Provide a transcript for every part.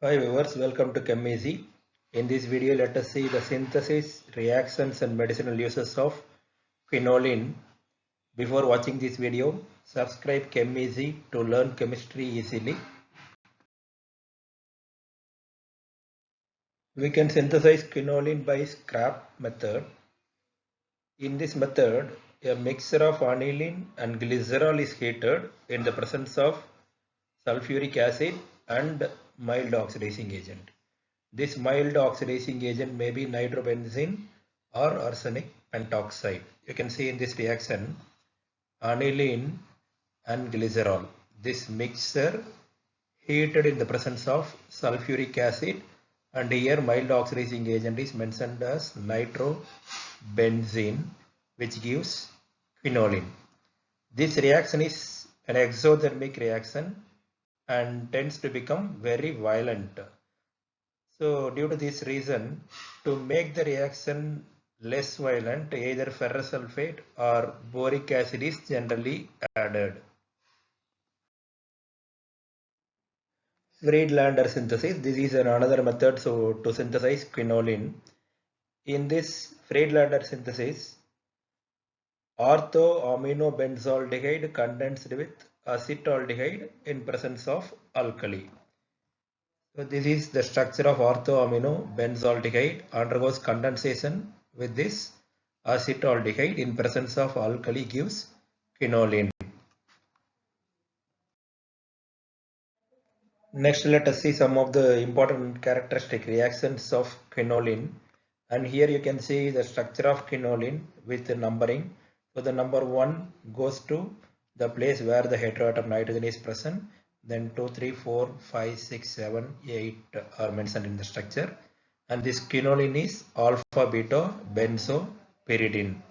Hi viewers, welcome to ChemEasy. In this video, let us see the synthesis, reactions and medicinal uses of quinoline. Before watching this video, subscribe ChemEasy to learn chemistry easily. We can synthesize quinoline by scrap method. In this method, a mixture of aniline and glycerol is heated in the presence of sulfuric acid and mild oxidizing agent. This mild oxidizing agent may be nitrobenzene or arsenic pentoxide. You can see in this reaction aniline and glycerol. This mixture heated in the presence of sulfuric acid, and here mild oxidizing agent is mentioned as nitrobenzene, which gives quinoline. This reaction is an exothermic reaction and tends to become very violent. So due to this reason, to make the reaction less violent, either ferrous sulfate or boric acid is generally added. Friedlander synthesis. This is another method to synthesize quinoline. In this Friedlander synthesis, orthoaminobenzaldehyde condensed with acetaldehyde in presence of alkali. So this is the structure of orthoaminobenzaldehyde undergoes condensation with this acetaldehyde in presence of alkali gives quinoline. Next, let us see some of the important characteristic reactions of quinoline. And here you can see the structure of quinoline with the numbering. So the number 1 goes to the place where the heteroatom nitrogen is present. Then 2, 3, 4, 5, 6, 7, 8 are mentioned in the structure. And this quinoline is alpha beta benzopyridine.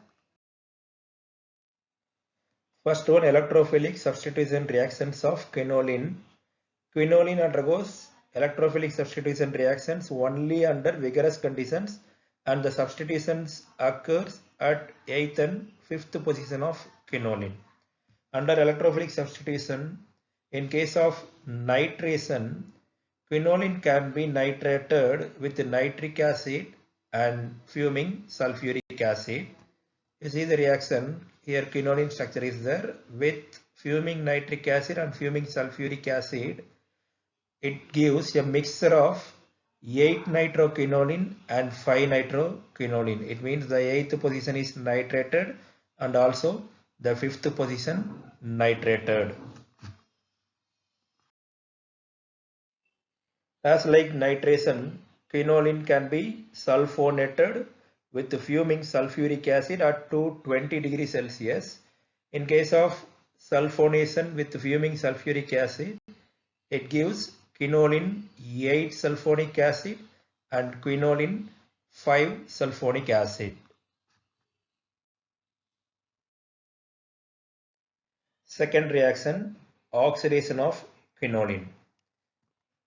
First one, electrophilic substitution reactions of quinoline. Quinoline undergoes electrophilic substitution reactions only under vigorous conditions, and the substitutions occurs at 8th and 5th position of quinoline. Under electrophilic substitution, in case of nitration, quinoline can be nitrated with nitric acid and fuming sulfuric acid. You see the reaction here, quinoline structure is there with fuming nitric acid and fuming sulfuric acid. It gives a mixture of 8 nitroquinoline and 5 nitroquinoline. It means the 8th position is nitrated and also the 5th position nitrated. As like nitration, quinoline can be sulfonated with fuming sulfuric acid at 220 degrees Celsius. In case of sulfonation with fuming sulfuric acid, it gives quinoline 8 sulfonic acid and quinoline 5 sulfonic acid. Second reaction, oxidation of quinoline.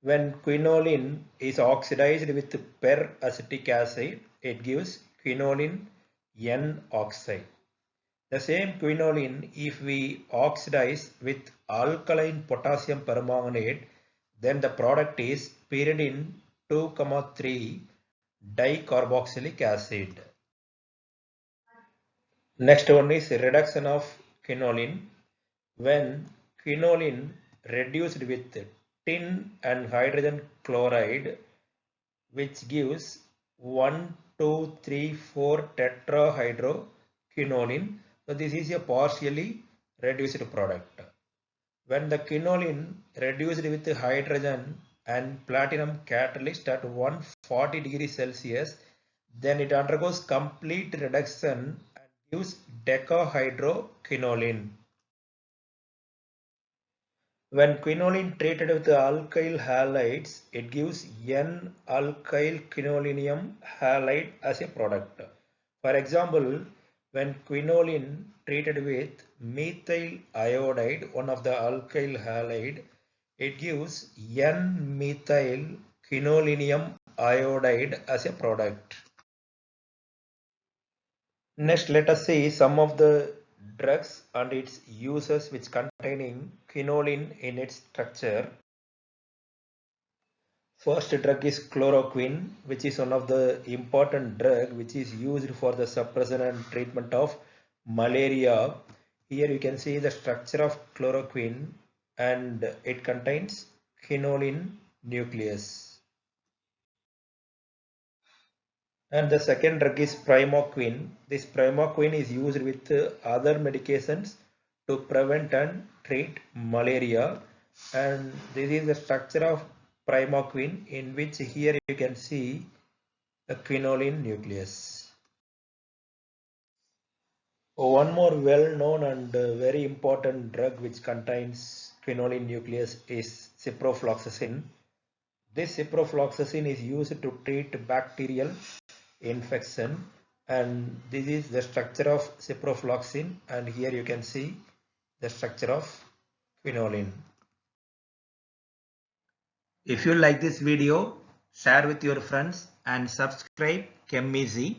When quinoline is oxidized with peracetic acid, it gives quinoline N-oxide. The same quinoline, if we oxidize with alkaline potassium permanganate, then the product is pyridine 2,3 dicarboxylic acid. Next one is reduction of quinoline. When quinoline reduced with tin and hydrogen chloride, which gives 1, 2, 3, 4 tetrahydroquinoline. So this is a partially reduced product. When the quinoline reduced with hydrogen and platinum catalyst at 140 degrees Celsius, then it undergoes complete reduction and gives decahydroquinoline. When quinoline treated with alkyl halides, it gives N-alkyl quinolinium halide as a product. For example, when quinoline treated with methyl iodide, one of the alkyl halide, it gives N-methyl quinolinium iodide as a product. Next, let us see some of the drugs and its uses which containing quinoline in its structure. First drug is chloroquine, which is one of the important drug which is used for the suppression and treatment of malaria. Here you can see the structure of chloroquine and it contains quinoline nucleus. And the second drug is primaquine. This primaquine is used with other medications to prevent and treat malaria. And this is the structure of primaquine, in which here you can see a quinoline nucleus. One more well-known and very important drug which contains quinoline nucleus is ciprofloxacin. This ciprofloxacin is used to treat bacterial infection, and this is the structure of ciprofloxacin, and here you can see the structure of quinoline. If you like this video, share with your friends and subscribe ChemEasy.